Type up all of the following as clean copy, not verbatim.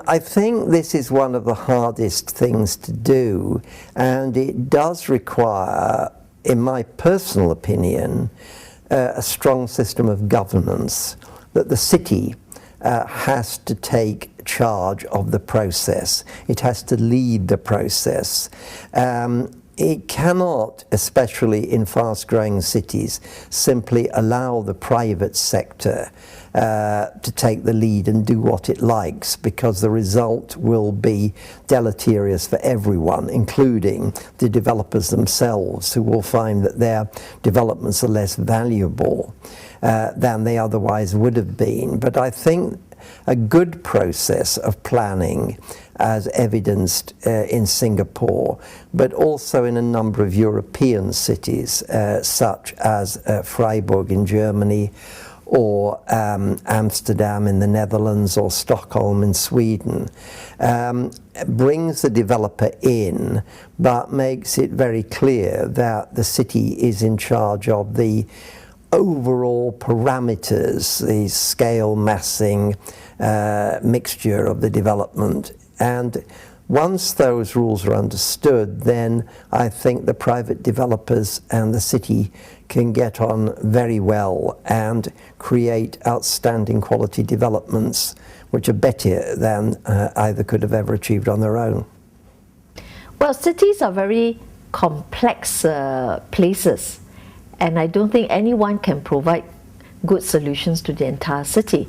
I think this is one of the hardest things to do, and it does require, in my personal opinion, a strong system of governance, that the city has to take charge of the process. It has to lead the process. It cannot, especially in fast-growing cities, simply allow the private sector to take the lead and do what it likes, because the result will be deleterious for everyone, including the developers themselves, who will find that their developments are less valuable than they otherwise would have been. But I think a good process of planning, as evidenced in Singapore, but also in a number of European cities, such as Freiburg in Germany, or Amsterdam in the Netherlands, or Stockholm in Sweden, brings the developer in, but makes it very clear that the city is in charge of the overall parameters, the scale, massing, mixture of the development. And once those rules are understood, then I think the private developers and the city can get on very well and create outstanding quality developments which are better than either could have ever achieved on their own. Well, cities are very complex places, and I don't think anyone can provide good solutions to the entire city.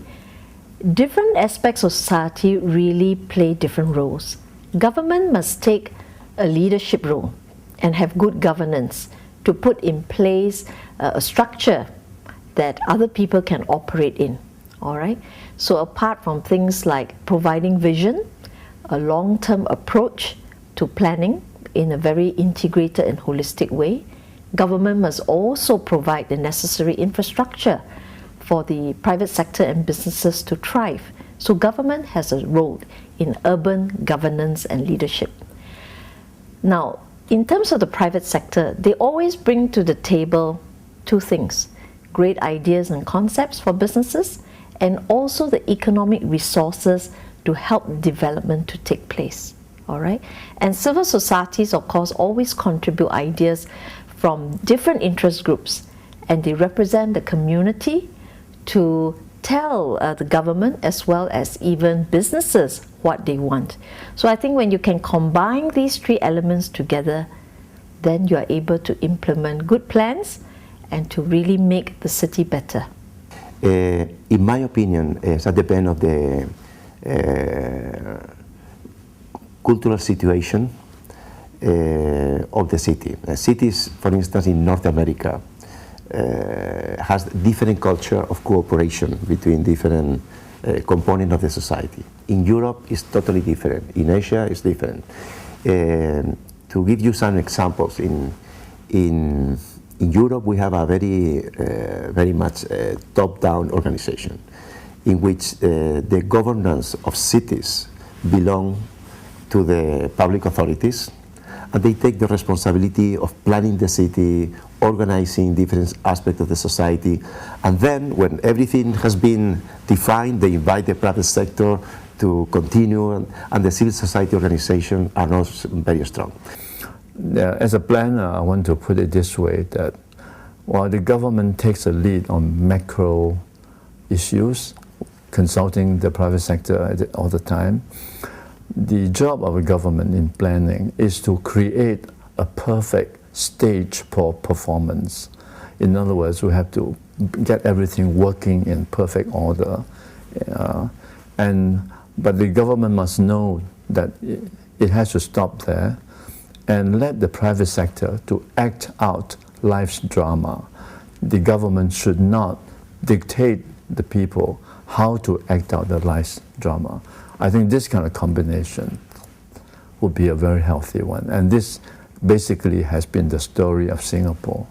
Different aspects of society really play different roles. Government must take a leadership role and have good governance to put in place a structure that other people can operate in. All right. So apart from things like providing vision, a long-term approach to planning in a very integrated and holistic way, government must also provide the necessary infrastructure for the private sector and businesses to thrive. So government has a role in urban governance and leadership. Now, in terms of the private sector, they always bring to the table two things: great ideas and concepts for businesses, and also the economic resources to help development to take place. All right? And civil societies, of course, always contribute ideas from different interest groups, and they represent the community to tell the government as well as even businesses what they want. So I think when you can combine these three elements together, then you are able to implement good plans and to really make the city better. In my opinion, that depends on the cultural situation of the city. Cities, for instance, in North America, has different culture of cooperation between different components of the society. In Europe, it's totally different. In Asia, it's different. To give you some examples, in Europe, we have a very much top-down organization, in which the governance of cities belong to the public authorities, and they take the responsibility of planning the city, organizing different aspects of the society, and then when everything has been defined, they invite the private sector to continue, and the civil society organization are not very strong. Yeah, as a planner, I want to put it this way, that while the government takes a lead on macro issues, consulting the private sector all the time, the job of a government in planning is to create a perfect stage for performance. In other words, we have to get everything working in perfect order. But the government must know that it has to stop there and let the private sector to act out life's drama. The government should not dictate the people how to act out their life's drama. I think this kind of combination would be a very healthy one. And this basically has been the story of Singapore.